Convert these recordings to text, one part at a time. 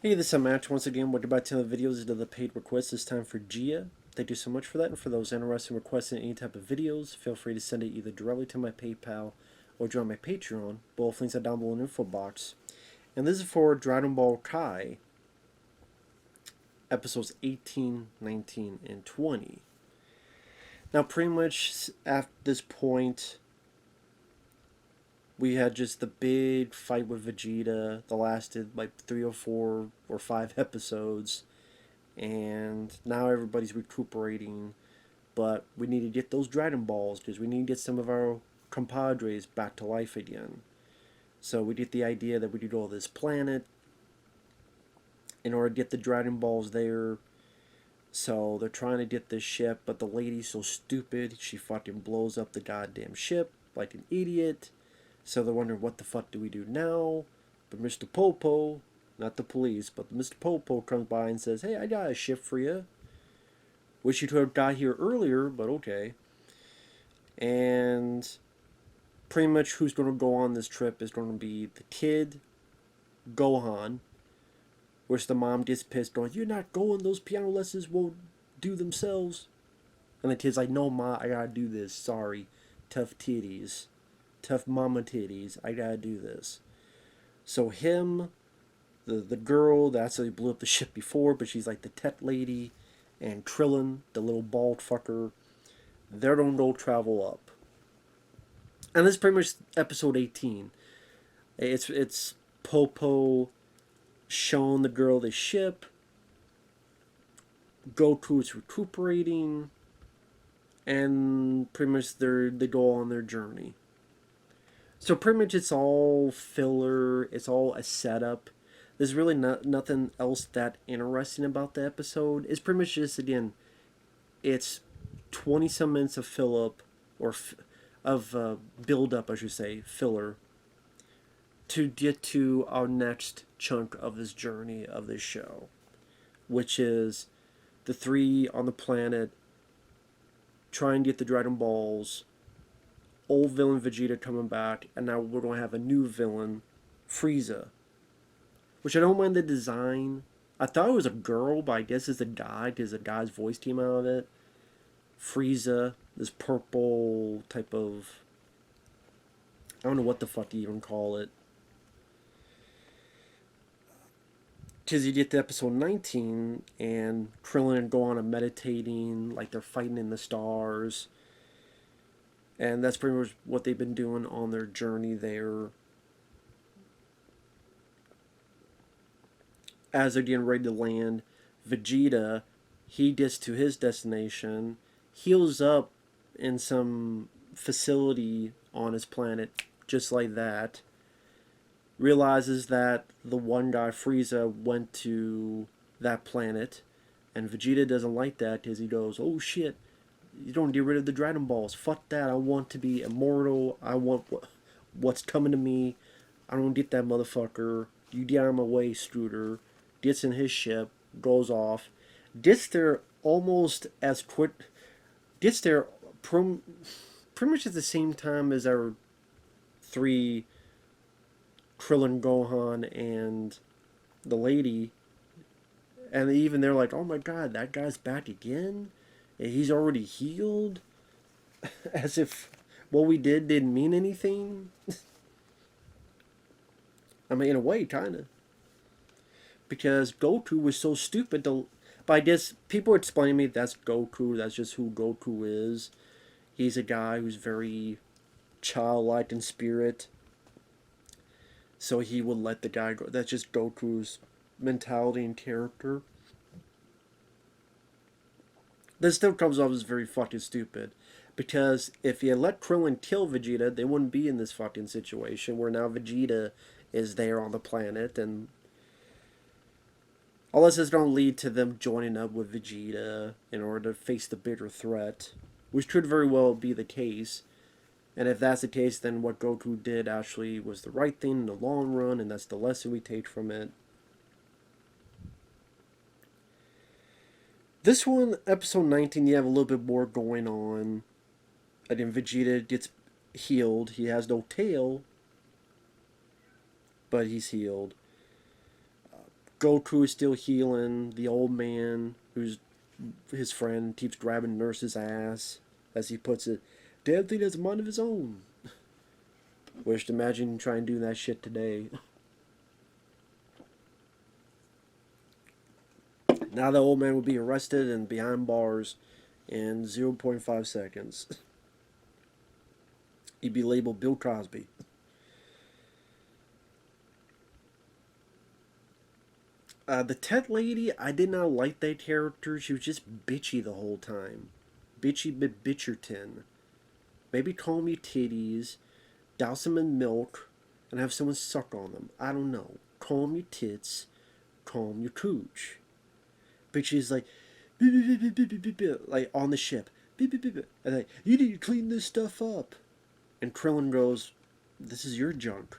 Hey, this is Match once again. Welcome back to the videos into the paid requests. This time for Gia. Thank you so much for that. And for those interested in requesting any type of videos, feel free to send it either directly to my PayPal or join my Patreon. Both links are down below in the info box. And this is for Dragon Ball Kai, episodes 18, 19, and 20. Now, pretty much at this point, we had just the big fight with Vegeta that lasted like 3 or 4 or 5 episodes. And now everybody's recuperating, but we need to get those Dragon Balls because we need to get some of our compadres back to life again. So we get the idea that we need to go to this planet in order to get the Dragon Balls there. So they're trying to get this ship, but the lady's so stupid, she fucking blows up the goddamn ship like an idiot. So they're wondering, what the fuck do we do now? But Mr. Popo, not the police, but Mr. Popo comes by and says, hey, I got a ship for you. Wish you could have got here earlier, but okay. And pretty much who's going to go on this trip is going to be the kid, Gohan, which the mom gets pissed, going, you're not going, those piano lessons won't do themselves. And the kid's like, no, Ma, I gotta do this, sorry. Tough titties. Tough mama titties, I gotta do this. So him, the girl that actually blew up the ship before, but she's like the tech lady, and Krillin, the little bald fucker, they're gonna go travel up. And this is pretty much episode 18. It's Popo showing the girl the ship. Goku is recuperating, and pretty much they go on their journey. So pretty much it's all filler. It's all a setup. There's really nothing else that interesting about the episode. It's pretty much just, again, it's 20 some minutes of fill up, or build up, I should say, filler, to get to our next chunk of this journey of this show, which is the three on the planet trying to get the Dragon Balls, old villain Vegeta coming back, and now we're going to have a new villain, Frieza. Which I don't mind the design. I thought it was a girl, but I guess it's a guy because a guy's voice came out of it. Frieza, this purple type of, I don't know what the fuck you even call it. Because you get to episode 19, and Krillin and Gohan are meditating, like they're fighting in the stars. And that's pretty much what they've been doing on their journey there. As they're getting ready to land, Vegeta, he gets to his destination, heals up in some facility on his planet, just like that. Realizes that the one guy, Frieza, went to that planet, and Vegeta doesn't like that because he goes, oh shit, you don't get rid of the Dragon Balls. Fuck that. I want to be immortal. I want what's coming to me. I don't get that motherfucker. You get out of my way, Scooter. Gets in his ship, goes off. Gets there almost as quick. Gets there pretty much at the same time as our three, Krillin, Gohan, and the lady. And even they're like, oh my god, that guy's back again? He's already healed? As if what we did didn't mean anything? I mean, in a way, kind of. Because Goku was so stupid to... But I guess people explain to me that's Goku. That's just who Goku is. He's a guy who's very childlike in spirit. So he would let the guy go. That's just Goku's mentality and character. This still comes off as very fucking stupid. Because if you let Krillin kill Vegeta, they wouldn't be in this fucking situation where now Vegeta is there on the planet, and unless it's going to lead to them joining up with Vegeta in order to face the bigger threat, which could very well be the case. And if that's the case, then what Goku did actually was the right thing in the long run, and that's the lesson we take from it. This one, episode 19, you have a little bit more going on. Again, Vegeta gets healed. He has no tail, but he's healed. Goku is still healing the old man who's his friend, keeps grabbing Nurse's ass, as he puts it. Damn thing has a mind of his own. Wish to imagine trying to do that shit today. Now the old man would be arrested and behind bars in 0.5 seconds. He'd be labeled Bill Cosby. The Tet Lady, I did not like that character. She was just bitchy the whole time. Bitchy Bitcherton. Maybe call me titties, douse them in milk, and have someone suck on them. I don't know. Calm your tits, calm your cooch. But she's like, like on the ship. And like, you need to clean this stuff up. And Krillin goes, this is your junk.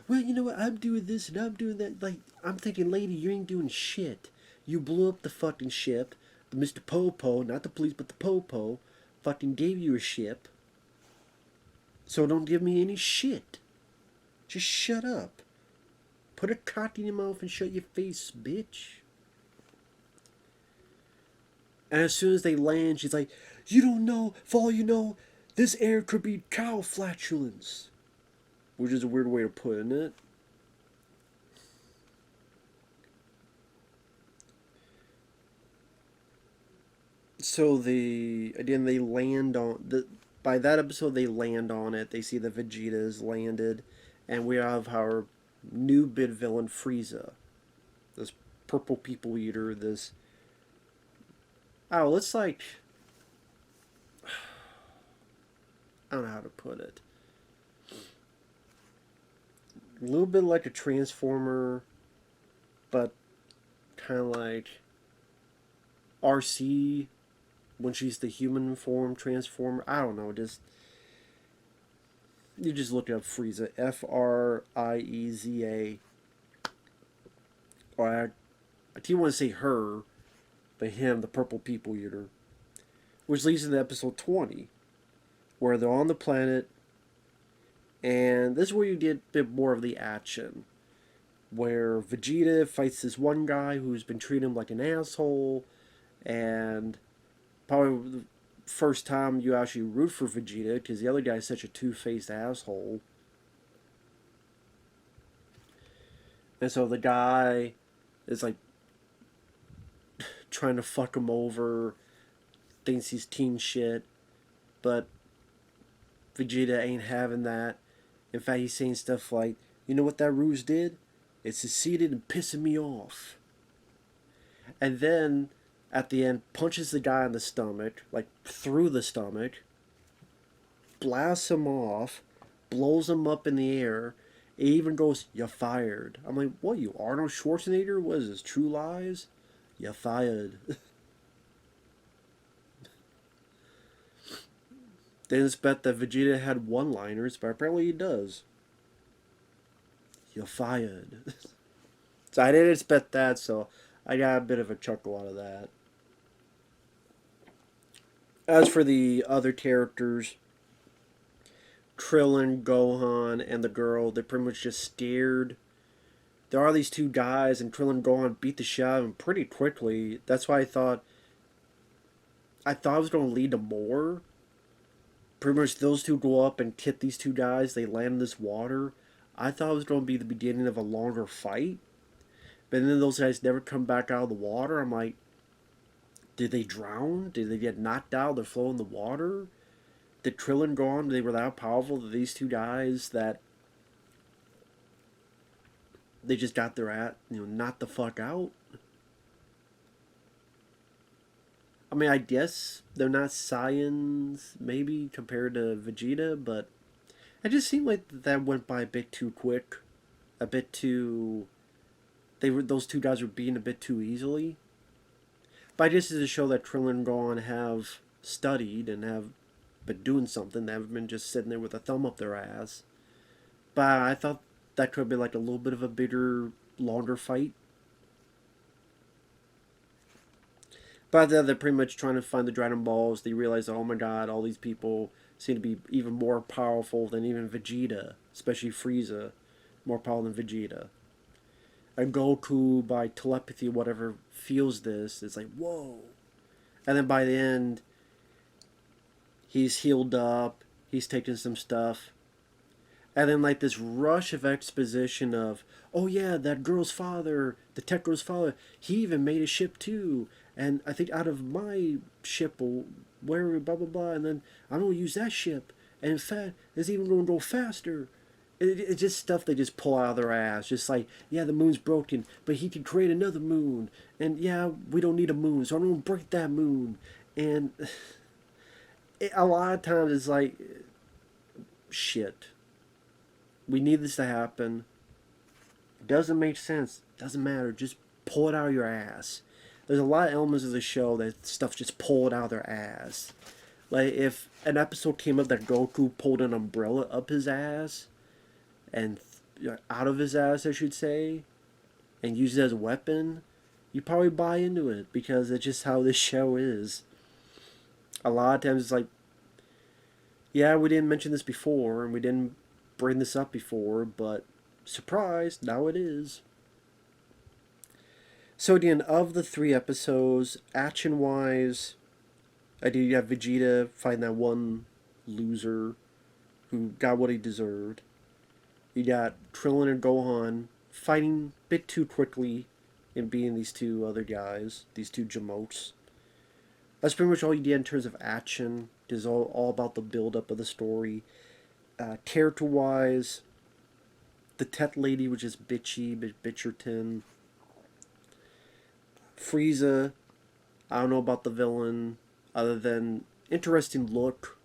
Well, you know what? I'm doing this and I'm doing that. Like, I'm thinking, lady, you ain't doing shit. You blew up the fucking ship. The Mr. Popo, not the police, but the Popo, fucking gave you a ship. So don't give me any shit. Just shut up. Put a cock in your mouth and shut your face, bitch. And as soon as they land, she's like, you don't know, for all you know, this air could be cow flatulence. Which is a weird way of putting it. So they land on by that episode they land on it. They see the Vegeta's landed, and we have our new bid villain Frieza, this purple people eater. This let's like I don't know how to put it. A little bit like a Transformer, but kind of like RC when she's the human form Transformer. I don't know, you just look up Frieza, Frieza, or I do want to say her, but him, the purple people eater, which leads into episode 20, where they're on the planet, and this is where you get a bit more of the action, where Vegeta fights this one guy who's been treating him like an asshole, and probably the first time you actually root for Vegeta, because the other guy is such a two-faced asshole. And so the guy is like trying to fuck him over, thinks he's teen shit, but Vegeta ain't having that. In fact, he's saying stuff like, you know what that ruse did? It succeeded in pissing me off. And then, at the end, punches the guy in the stomach, like through the stomach, blasts him off, blows him up in the air. It even goes, you're fired. I'm like, what, you Arnold Schwarzenegger? What is this, True Lies? You're fired. Didn't expect that Vegeta had one-liners, but apparently he does. You're fired. So I didn't expect that, so I got a bit of a chuckle out of that. As for the other characters, Krillin, Gohan, and the girl, they're pretty much just scared. There are these two guys, and Krillin and Gohan beat the shit out of them pretty quickly. That's why I thought it was going to lead to more. Pretty much those two go up and hit these two guys. They land in this water. I thought it was going to be the beginning of a longer fight. But then those guys never come back out of the water. I'm like, did they drown? Did they get knocked out? They're floating in the water? Did Krillin go on? They were that powerful that these two guys that they just got their knocked the fuck out? I mean, I guess they're not Saiyans, maybe, compared to Vegeta, but it just seemed like that went by a bit too quick. A bit too... Those two guys were beaten a bit too easily. But I guess it's to show that Krillin and Gohan have studied and have been doing something. They haven't been just sitting there with a thumb up their ass. But I thought that could have been like a little bit of a bigger, longer fight. But they're pretty much trying to find the Dragon Balls. They realize, oh my god, all these people seem to be even more powerful than even Vegeta. Especially Frieza. More powerful than Vegeta. And Goku, by telepathy, whatever, feels this. It's like, whoa. And then by the end, he's healed up. He's taken some stuff. And then, like, this rush of exposition of, oh, yeah, that girl's father, the tech girl's father, he even made a ship, too. And I think out of my ship, or where, blah, blah, blah. And then I'm going to use that ship. And in fact, it's even going to go faster. It's just stuff they just pull out of their ass. Just like, yeah, the moon's broken, but he can create another moon. And yeah, we don't need a moon, so I'm going to break that moon. And a lot of times it's like, shit. We need this to happen. It doesn't make sense. Doesn't matter. Just pull it out of your ass. There's a lot of elements of the show that stuff just pulled out of their ass. Like if an episode came up that Goku pulled an umbrella up his ass, and out of his ass, I should say, and used it as a weapon, you probably buy into it because it's just how this show is. A lot of times it's like, yeah, we didn't mention this before, and we didn't bring this up before, but surprise, now it is. So again, of the 3 episodes, action-wise, you have Vegeta fighting that one loser who got what he deserved. You got Krillin and Gohan fighting a bit too quickly and being these 2 other guys, these 2 Jamotes. That's pretty much all you get in terms of action. It's all about the build-up of the story. Character-wise, the Tet Lady was just bitchy, Bitcherton. Frieza, I don't know about the villain, other than interesting look.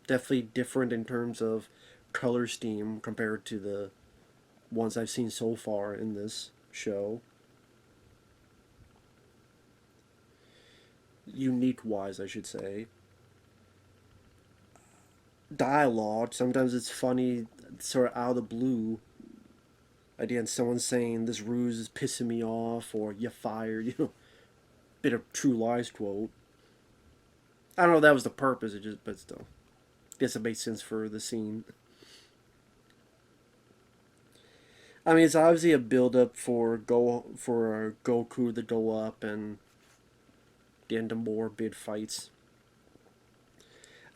Definitely different in terms of color scheme compared to the ones I've seen so far in this show. Unique-wise, I should say. Dialogue, sometimes it's funny, sort of out of the blue. Again, someone saying, this ruse is pissing me off, or you're fired, bit of True Lies quote. I don't know if that was the purpose, but still. I guess it makes sense for the scene. I mean, it's obviously a build-up for Goku to go up and get into more big fights.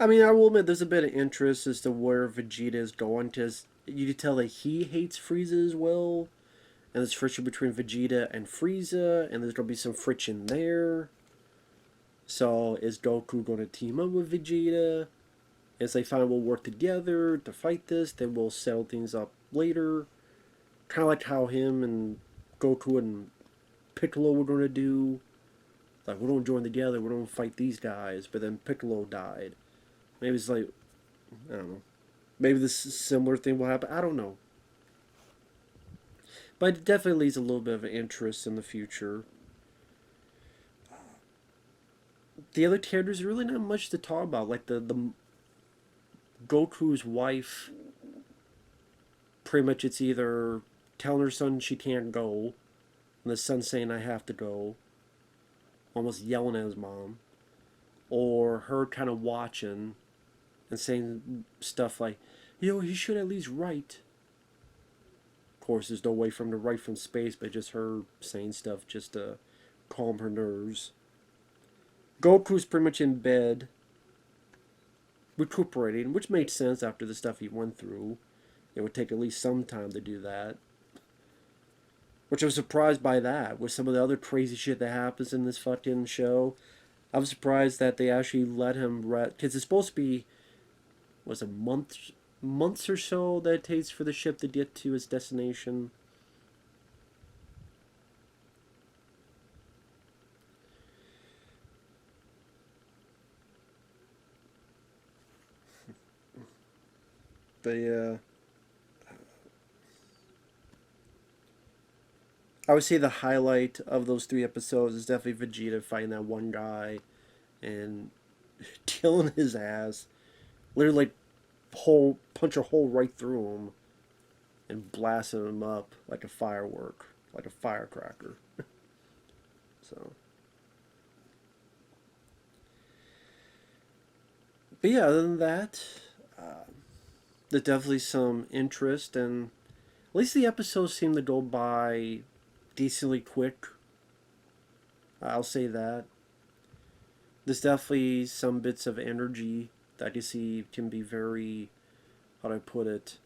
I mean, I will admit there's a bit of interest as to where Vegeta is going, because you can tell that he hates Frieza as well, and there's friction between Vegeta and Frieza, and there's going to be some friction there. So, is Goku going to team up with Vegeta? As they finally will work together to fight this, then we'll settle things up later. Kind of like how him and Goku and Piccolo were going to do. Like, we're going to join together, we're going to fight these guys, but then Piccolo died. Maybe it's like, I don't know. Maybe this similar thing will happen. I don't know. But it definitely leaves a little bit of an interest in the future. The other characters, really not much to talk about. Like the Goku's wife, pretty much it's either telling her son she can't go, and the son saying I have to go, almost yelling at his mom, or her kind of watching and saying stuff like, he should at least write. Of course, there's no way for him to write from space, but just her saying stuff just to calm her nerves. Goku's pretty much in bed, recuperating, which made sense after the stuff he went through. It would take at least some time to do that. Which I was surprised by that, with some of the other crazy shit that happens in this fucking show. I was surprised that they actually let him rest, because it's supposed to be, was it months or so that it takes for the ship to get to its destination. But yeah, I would say the highlight of those 3 episodes is definitely Vegeta fighting that one guy and killing his ass. Literally, punch a hole right through him and blasting him up like a firework, like a firecracker. So, but yeah, other than that, there's definitely some interest, and at least the episodes seem to go by decently quick. I'll say that. There's definitely some bits of energy that you see can be very, how do I put it,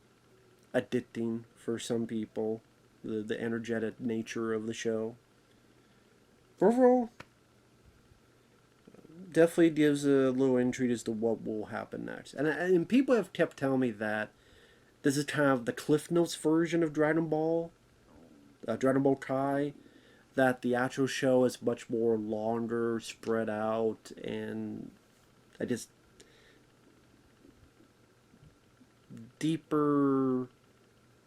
addicting for some people. The energetic nature of the show. Overall, definitely gives a little intrigue as to what will happen next. And people have kept telling me that this is kind of the Cliff Notes version of Dragon Ball, Dragon Ball Kai. That the actual show is much more longer, spread out, and I just deeper.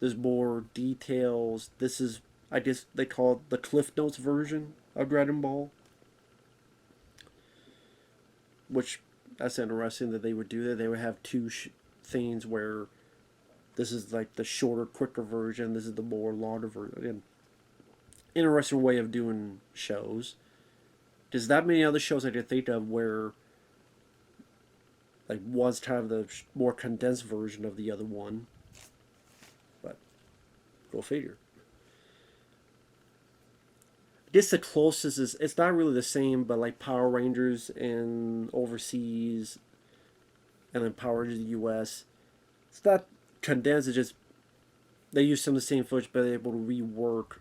There's more details. This is, I guess they call it the Cliff Notes version of Dragon Ball, which that's interesting that they would do that. They would have two things where this is like the shorter, quicker version. This is the more longer version. Interesting way of doing shows. There's that many other shows I could think of where like one's kind of the more condensed version of the other one. But go figure. I guess the closest is, it's not really the same, but like Power Rangers in overseas and then Power Rangers in the US. It's not condensed, it's just they use some of the same footage but they're able to rework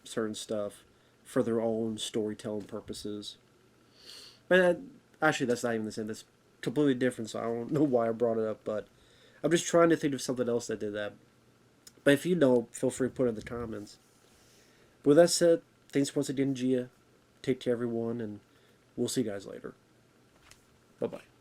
certain stuff for their own storytelling purposes. But actually, that's not even the same. That's completely different, so I don't know why I brought it up, but I'm just trying to think of something else that did that. But if you know, feel free to put it in the comments. But with that said, thanks once again, Gia. Take care, everyone, and we'll see you guys later. Bye-bye.